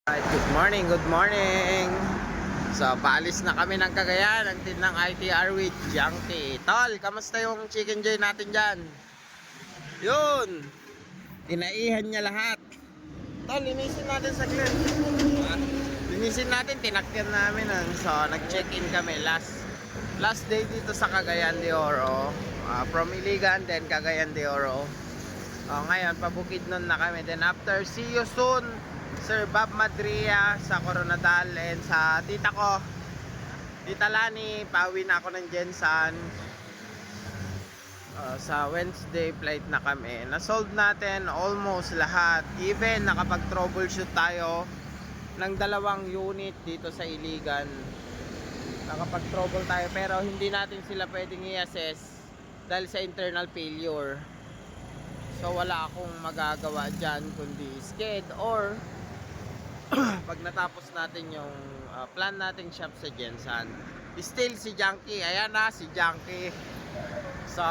Right, good morning, good morning. So, paalis na kami ng Cagayan, ang team ng ITR with Junkie. Tol, kamusta yung chicken joy natin dyan? Yun, tinaihan niya lahat. Tol, linisin natin saglit. Linisin natin, tinakyan namin. So, nag-check-in kami last day dito sa Cagayan de Oro. From Iligan, then Cagayan de Oro. Ngayon, Pabukidnon na kami. Then after, see you soon, Sir Bob Madria sa Coronadal, and sa tita ko, Tita Lani, pauwi na ako ng Jensan. Sa Wednesday flight na kami. Na-sold natin almost lahat. Even nakapag-troubleshoot tayo ng 2 unit dito sa Iligan. Nakapag-trouble tayo pero hindi natin sila pwedeng i-assess dahil sa internal failure. So wala akong magagawa dyan kundi sked or pag natapos natin yung plan nating shop sa Jensan. Still si Junkie, ayan na si Junkie. So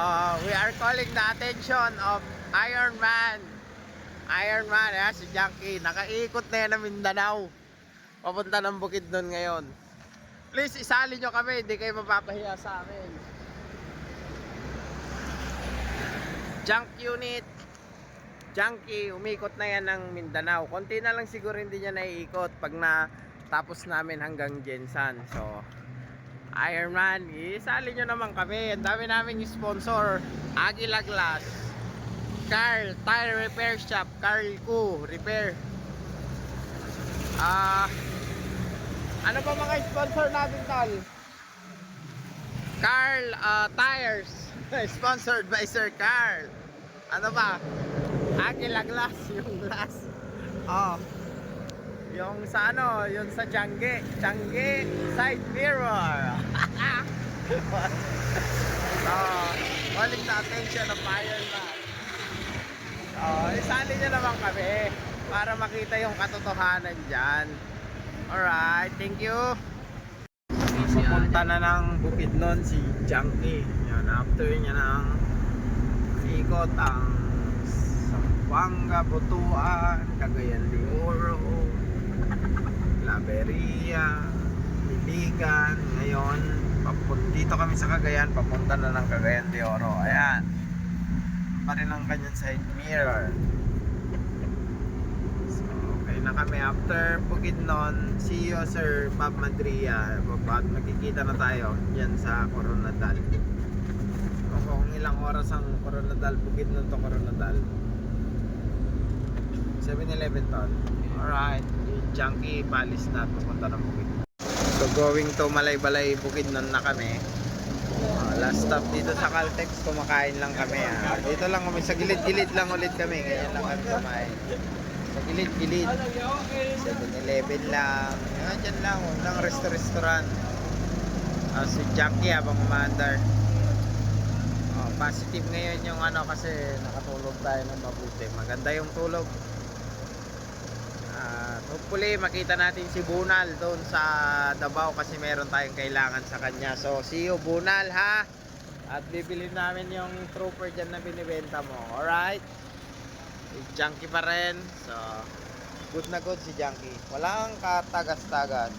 we are calling the attention of Iron Man. Iron Man, ayan si Junkie. Nakaikot na yan ng Mindanao, papunta ng Bukidnon ngayon. Please isali nyo kami, hindi kayo mapapahiya sa amin. Junk unit, Junkie, umikot na yan ng Mindanao. Konti na lang siguro hindi niya naiikot pag natapos namin hanggang Jensan. So, Iron Man, isali nyo naman kami. Ang dami naming sponsor. Aguila Glass, Carl Tire Repair Shop, Carl Ku Repair. Ano pa mga sponsor natin, Tal? Carl Tires, sponsored by Sir Carl. Ano ba? Aguila Glass, yung glass. Yung sa ano, yung sa Changi side mirror. Calling the attention of Iron Man. Isali nyo naman kami para makita yung katotohanan dyan. Alright, thank you. Pupunta na ng Bukidnon si Junkie. Yan, after niya ng ikot ang Zamboanga, Butuan, Cagayan de Oro, Claveria, Iligan. Ngayon, dito kami sa Cagayan, papunta na ng Cagayan de Oro. Ayan, pa rin ang kanyang side mirror. So, okay na kami after Bukidnon. See you, Sir Bob Madria. Magkikita na tayo yan sa Coronadal. Kung ilang oras ang Coronadal, Bukidnon to Coronadal. 7-Eleven ton. Alright, Junkie, palis na, pupunta ng Bukidnon. So going to Malaybalay, Bukidnon na kami. Last stop dito sa Caltex, kumakain lang kami. Dito lang kami, sa gilid-gilid lang ulit kami. Ngayon lang kami kumain. Sa gilid-gilid, 7-Eleven lang. Dyan lang, walang restaurant. Si Junkie habang umaandar. Positive ngayon yung ano kasi nakatulog tayo ng mabuti. Maganda yung tulog. Hopefully makita natin si Bunal doon sa Davao kasi meron tayong kailangan sa kanya. So see you, Bunal, ha. At bibilhin namin yung trooper dyan na binibenta mo. Alright, Junkie pa rin. So good na good si Junkie. Walang katagas-tagas.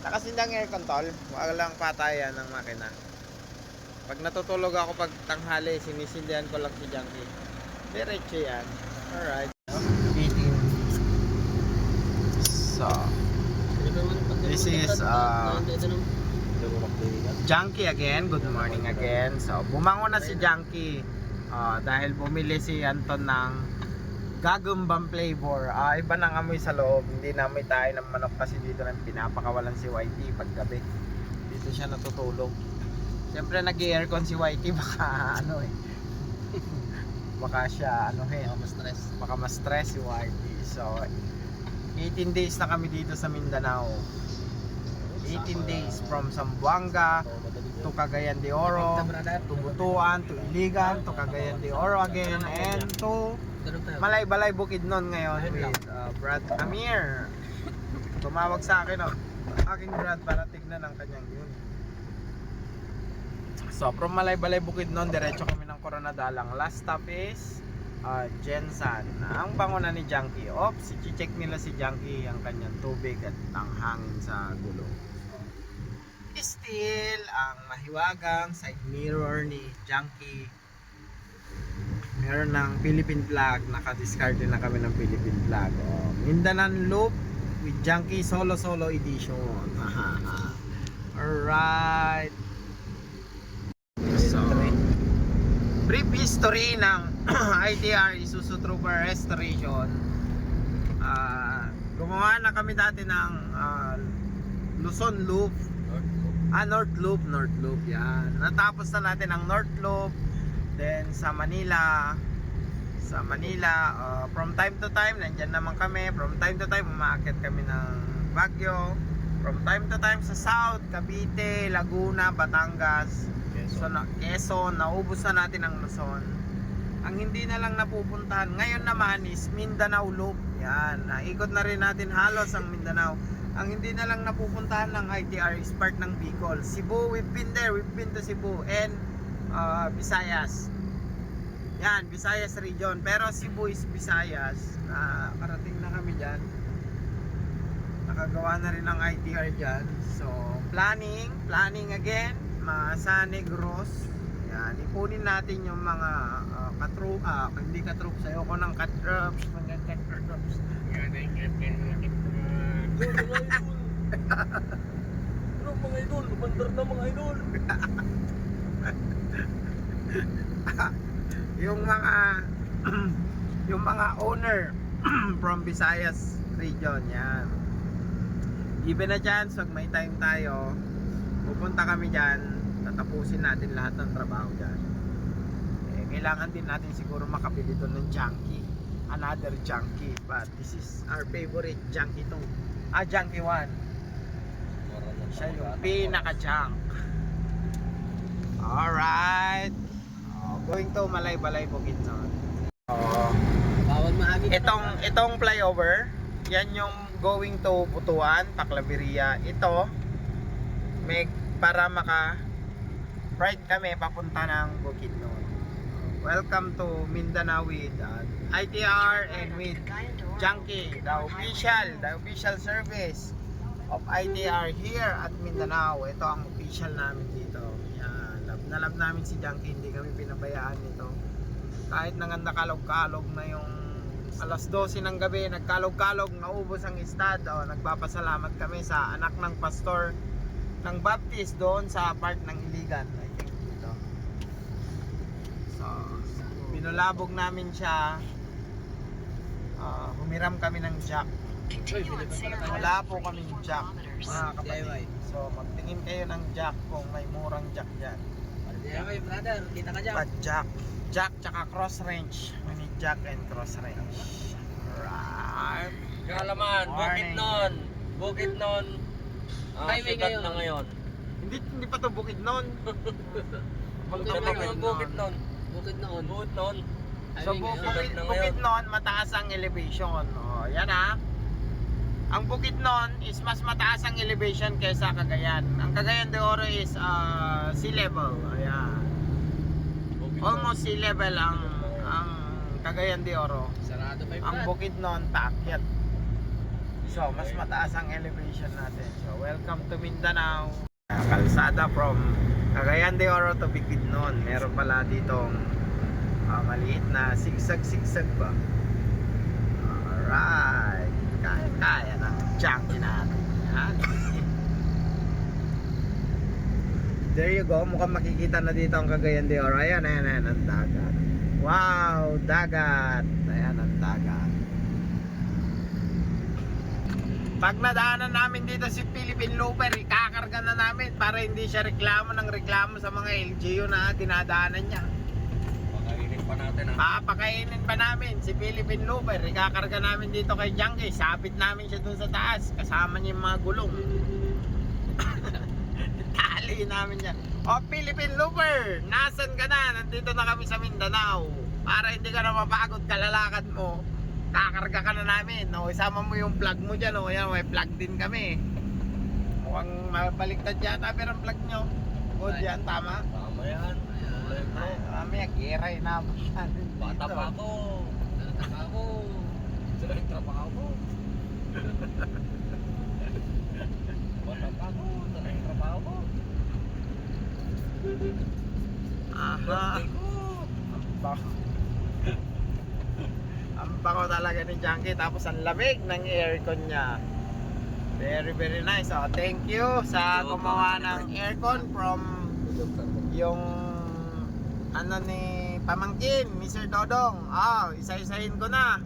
Nakasindang aircon, tol. Walang patayan ng makina. Pag natutulog ako pag tanghali, sinisindihan ko lang si Junkie. Diretso yan. Alright. So, this is Junkie again. Good morning again. So, bumangon na si Junkie dahil bumili si Anton ng gagumbang flavor. Iba nang amoy sa loob. Hindi na amoy tayo ng manok kasi dito lang pinapakawalan si YT paggabi. Dito siya natutulog. Siyempre nag-aircon si YT, baka ano baka siya baka ma-stress si YT. So 18 days na kami dito sa Mindanao. 18 days from Zamboanga to Cagayan de Oro, to Butuan, to Iligan, to Cagayan de Oro again, and to Malaybalay, Bukidnon ngayon with Brad Amir. Tumawag sa akin aking Brad para tignan ang kanyang yun. So from Malaybalay, Bukidnon, diretso kami ng Coronadal. Ang last stop is Jensan. Ang bango na ni Junkie. Ops, i-check nila si Junkie ang kanyang tubig at ang hangin sa gulong. Still, ang mahiwagang side mirror ni Junkie. Meron ng Philippine flag. Naka-discard din na kami ng Philippine flag. Mindanao Loop with Junkie Solo Edition. Alright. So, brief history ng ITR Isuzu Trooper Restoration. Gumawa na kami dati ng Luzon Loop, North Loop yan. Natapos na natin ang North Loop. Then sa Manila, from time to time nandyan naman kami. From time to time umaakyat kami ng Baguio. From time to time sa South, Cavite, Laguna, Batangas, Quezon, naubos na natin ang Luzon. Ang hindi na lang napupuntahan ngayon naman is Mindanao Loop. Yan, naikot na rin natin halos ang Mindanao. Ang hindi na lang napupuntahan ng ITR is part ng Bicol. Cebu, we've been there, we've been to Cebu and Visayas. Yan, Visayas region. Pero Cebu is Visayas. Nakarating na kami dyan. Nakagawa na rin ng ITR dyan. So, planning again. Sa Negros. Yan, ipunin natin yung mga hindi katroops. Ayoko ng katroops. Mga katroops. Yan ay mga idol, bandar na mga idol. yung mga owner from Visayas region yan. Given a chance, pag may time tayo, pupunta kami dyan, tatapusin natin lahat ng trabaho dyan. Kailangan din natin siguro makabili doon ng Junkie, another Junkie, but this is our favorite Junkie 2, Junkie 1. Siya yung pinaka-junk. Alright, going to Malay-Balay, Bukidnon. Bawal mahagin. Itong flyover, yan yung going to Butuan, Taclaveria. Ito para right kami papunta ng Bukidnon. Welcome to Mindanao with ITR and with Junkie, the official service of ITR here at Mindanao. Ito ang official namin dito. Yan, love namin si Junkie, hindi kami pinabayaan nito. Kahit nakalog-kalog na yung alas 12 ng gabi, nagkalog-kalog, naubos ang estado. Nagpapasalamat kami sa anak ng pastor ng Baptist doon sa part ng Iligan, I think dito. So, binulabog namin siya. Humiram kami ng jack. Wala po kaming jack, mga kapatid. So, magtingin kayo ng jack kung may murang jack dyan. DIY brother, kita ka dyan. Jack tsaka cross range. We need jack and cross range. Alright. Kalaman, Bukidnon. Highway Sikat ngayon. na ngayon. Hindi pa to Bukidnon. Bukidnon. So Bukidnon, mataas ang elevation. Yan Ang Bukidnon is mas mataas ang elevation kaysa Cagayan. Ang Cagayan de Oro is sea level. Ayan. Almost sea level ang Cagayan de Oro. Sarado pa yung Ang Bukidnon paakyat. So mas mataas ang elevation natin. So welcome to Mindanao. Kalsada from Cagayan de Oro to Bukidnon. Meron pala ditong maliit na sigsag ba. Alright, kaya ng Junkie natin. There you go, mukhang makikita na dito ang Cagayan de Oro. Ayan, ang dagat. Wow, dagat. Ayan ang dagat. Pag nadaanan namin dito si Philippine Looper, ikakarga na namin para hindi siya reklamo sa mga LGU na dinadaanan niya. Pakainin pa natin Papakainin pa namin si Philippine Looper, ikakarga namin dito kay Junkie. Sabit namin siya dun sa taas, kasama niya yung mga gulong. Tali namin yan. Philippine Looper, nasan ka na? Nandito na kami sa Mindanao. Para hindi ka na mapagod kalalakad mo, kakarga ka na namin. Isama mo yung plug mo dyan. Yan, may plug din kami. Mukhang mabaliktad yata pero ang plug nyo. Good yan, tama? Tama yan. Mamaya, giray na. Bata pa ako. Dalang trabaho mo. Bata pa ako. Dalang trabaho mo. Aha. Birthday ko. Ang bako talaga ni Junkie. Tapos ang lamig ng aircon niya. Very very nice. Oh, thank you sa gumawa ng aircon from yung ano ni pamangkin ni Sir Dodong. Isa-isahin ko na.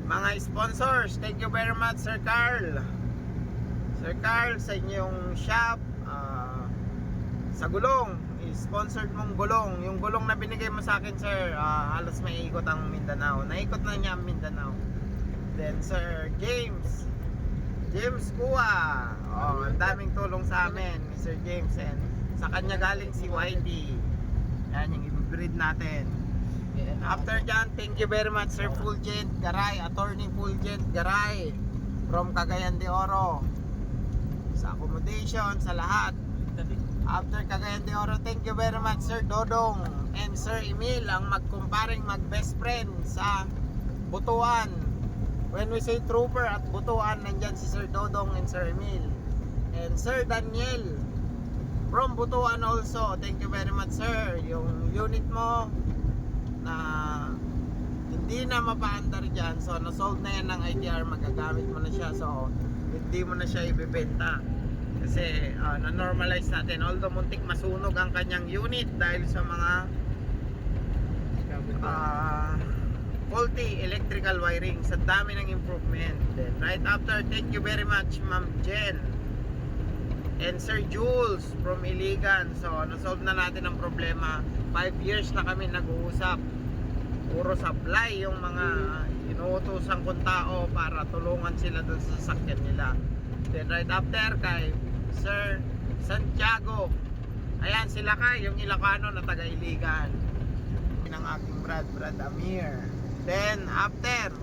Mga sponsors, thank you very much Sir Carl. Sir Carl sa inyong shop sa gulong, sponsored mong gulong. Yung gulong na binigay mo sa akin sir, halos may ikot ang Mindanao. Naikot na niya ang Mindanao. Then Sir James Kuha. Ang daming tulong sa amin ni Sir James, and sa kanya galing si YD. Yan yung i-breed natin. After dyan, thank you very much Sir Fulgent Garay, Attorney Fulgent Garay from Cagayan de Oro, sa accommodation, sa lahat. After Cagayan de Oro, thank you very much Sir Dodong and Sir Emil, ang magkumparing mag-best friend sa Butuan. When we say trooper at Butuan, nandyan si Sir Dodong and Sir Emil. And Sir Daniel from Butuan also, thank you very much sir. Yung unit mo na hindi na mapaandar dyan, so na-solve na yan ng ITR, magagamit mo na siya, so hindi mo na siya ibibenta kasi na-normalize natin, although muntik masunog ang kanyang unit dahil sa mga faulty electrical wiring. Sa dami ng improvement. Then right after, thank you very much Ma'am Jen and Sir Jules from Iligan. So na-solve na natin ang problema. 5 years na kami nag-uusap, puro supply yung mga inuutosan kong tao para tulungan sila dun sa sasakyan nila. Then right after kay Sir Santiago, ayan sila kay yung Ilocano na taga Iligan, ng aking Brad Amir. Then after,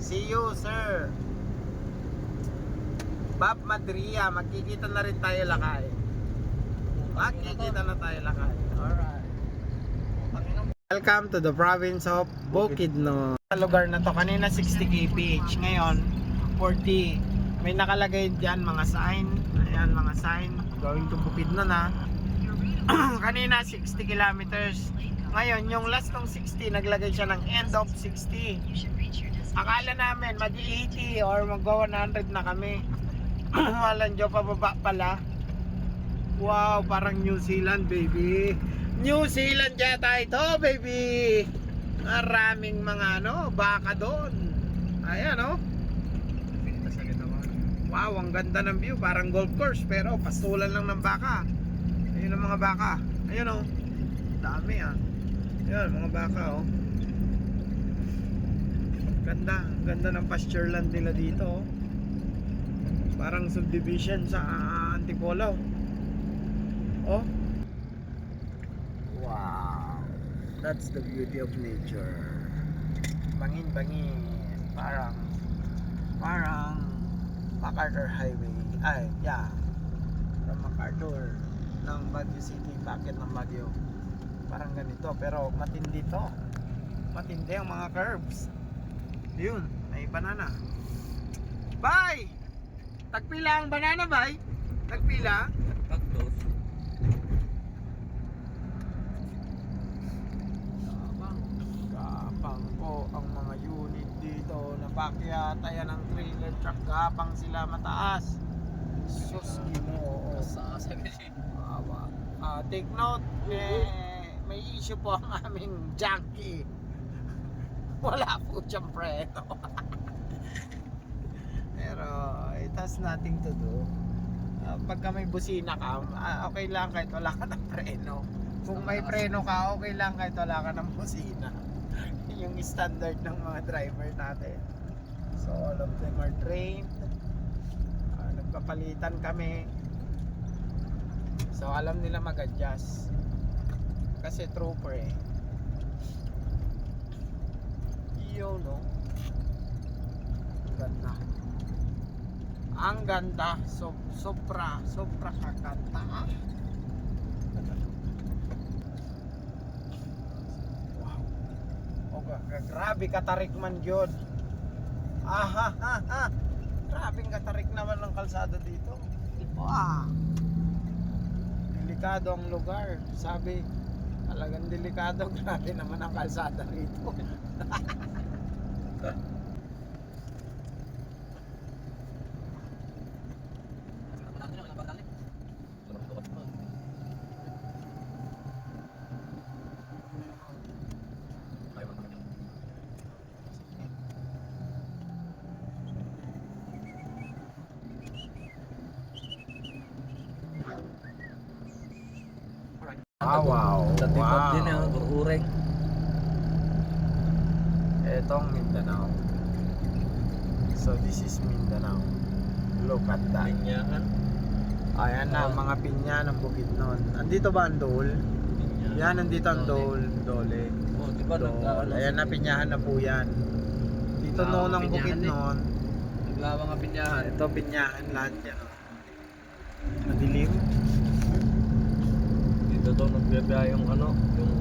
see you Sir Bob Madria, magkikita na rin tayo lakay. Magkikita na tayo lakay. Alright. Welcome to the province of Bukidnon. Sa lugar na to, kanina 60 kph, ngayon 40. May nakalagay dyan mga sign. Ayan mga sign, going to Bukidnon na. Kanina 60 kilometers. Ngayon yung last ng 60, naglagay siya ng end of 60. Akala namin mag-80 or mag-100 na kami. Walang Diyo, pababa pala. Wow, parang New Zealand baby. New Zealand yata ito baby. Maraming mga baka doon. Ayan wow, ang ganda ng view. Parang golf course pero pastulan lang ng baka. Ayun ang mga baka. Ayun dami Ayun mga baka Ganda ng pasture land nila dito Parang subdivision sa Antipolo. Wow, that's the beauty of nature. Bangin parang MacArthur Highway. From MacArthur ng Baguio City, bakit ng Baguio. Parang ganito, pero matindi to. Matindi ang mga curves. Yun, may banana. Bye! Tagpila ang banana, bye? Tagpila? Cactus. Gapang po ang mga unit dito. Napakyata yan ang trailer truck. Gapang sila mataas. Sus, mo. Take note, may issue po ang aming Junkie. Wala po siyang preno. Pero it has nothing to do. Pagka may busina ka, okay lang kahit wala ka ng preno. Kung may preno ka, okay lang kahit wala ka ng busina. Yung standard ng mga driver natin. So all of them are trained. Nagpapalitan kami. So alam nila mag-adjust. Kasi trooper Yun ganda. Ang ganda, sobra kakanta. Grabe katarik man gyud. Aha ha ha. Grabeng katarik naman ng kalsada dito. Wow. Delikado ang lugar. Sabi, talagang delikado. Grabe naman ang kalsada rito. Wow. Sa tipod Wow. din yung ureng. Etong Mindanao. So this is Mindanao. Look at that. Pinyahan. Ayan na, mga pinya ng Bukidnon. Andito ba ang Dole? Yan, nandito ang Dole. Dole. Oh, di ba Dole. Ayan na, pinyahan na po yan. Dito noon ang Bukidnon. Naglawang nga pinyahan. Ito, pinyahan lahat yan. Madilim. Dito daw nagbibiya yung ano, yung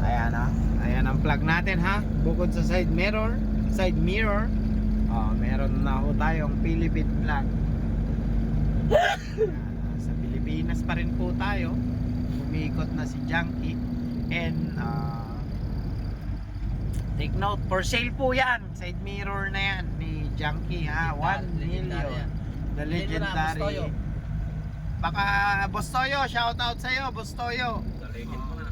Ayan na. Ayan ang plug natin ha. Bukod sa side mirror. Meron na ho tayong Philippine flag. Sa Pilipinas pa rin po tayo. Umiikot na si Junkie. And take note, for sale po yan. Side mirror na yan ni Junkie ha. 1 million. The legendary. Baka Boss Toyo, shout out sa'yo Boss Toyo. taligid mo na.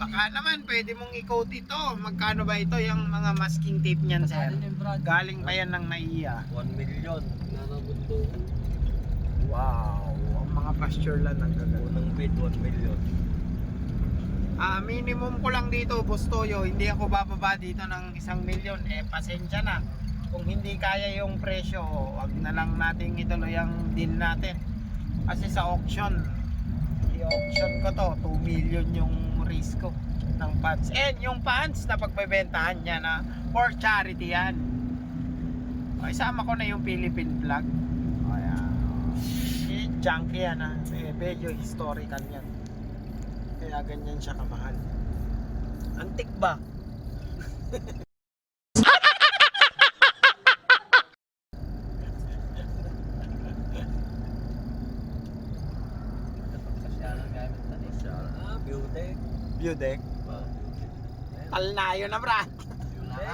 Baka naman pwede mong i-coat ito. Magkano ba ito yung mga masking tape niyan sir? Galing pa yan ng NAIA. 1 million. Nanabunto. Wow, ang mga pasture land ang gagawin. Unang bid, 1 million. Minimum ko lang dito, Boss Toyo, hindi ako bababa dito ng 1 million. Pasensya na. Kung hindi kaya yung presyo, wag na lang natin ituloy ang deal natin. Kasi sa auction, i-auction ko to, 2 million yung risk ko ng pants. And yung pants na pagbebentahan niya na for charity yan. Isama ko na yung Philippine flag. Ayan. Si Junkie yan ha. Medyo historical yan. Kaya ganyan siya kamahal. Antik ba? Beauty. View deck. Talnayo na brad.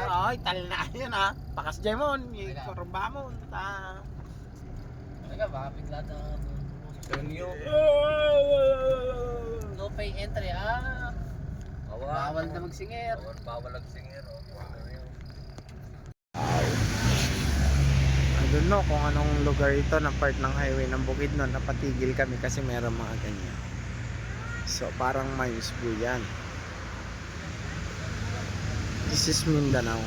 Ay, talnayo na. Pakas Jemon, ikorba mo. Teka, baka bigla na Tenyo. no pay entry. Bawal na magsingir. Bawal ang singer. I don't know kung anong lugar ito na part ng highway ng Bukidnon. Napatigil kami kasi meron mga ganyan. So parang mines po yan. This is Mindanao.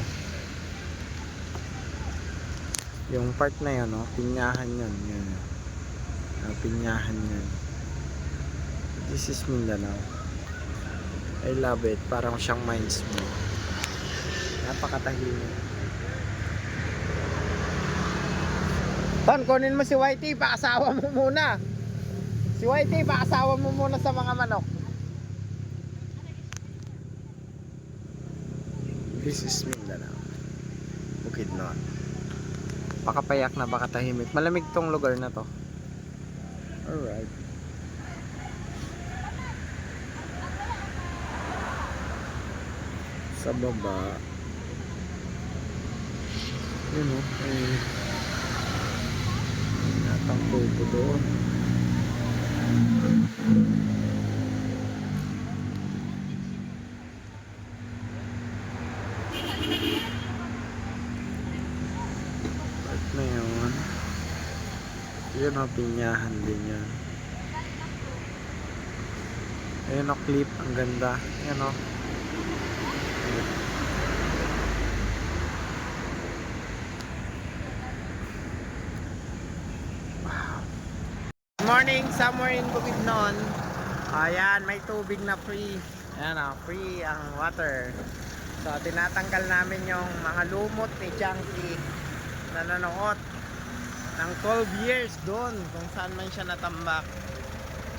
Yung part na yun, no? Pinyahan yun. Yun. Pinyahan yun. This is Mindanao. I love it. Parang siyang mines mo. Napakatahimik. Ton, kunin mo si Whitey, paasawa mo muna. Si Whitey, paasawa mo muna sa mga manok. This is Mindanao. Bukidnon. Pakapayak na, baka tahimik. Malamig tong lugar na to. Alright. Sa baba. Yun o. Natang kubo doon. Part na yun. Yun o, pinyahan din yan. Ayun o, clip. Ang ganda. Yan o. Morning, somewhere in Bukidnon. Ayan, may tubig na free. Ayan o, free ang water. So, tinatanggal namin yung mga lumot ni Junkie na nanoot ng 12 years doon kung saan man siya natambak.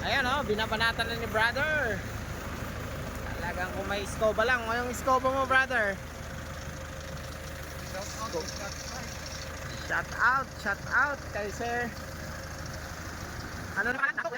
Ayan o, binabanatan na ni brother. Talagang kung may iskoba lang. O yung iskoba mo, brother? Shout out kay Sir. Ano naman ako?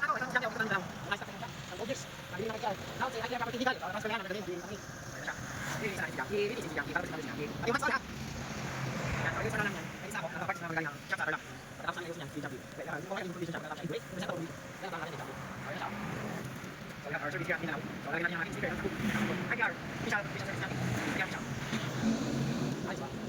Ay,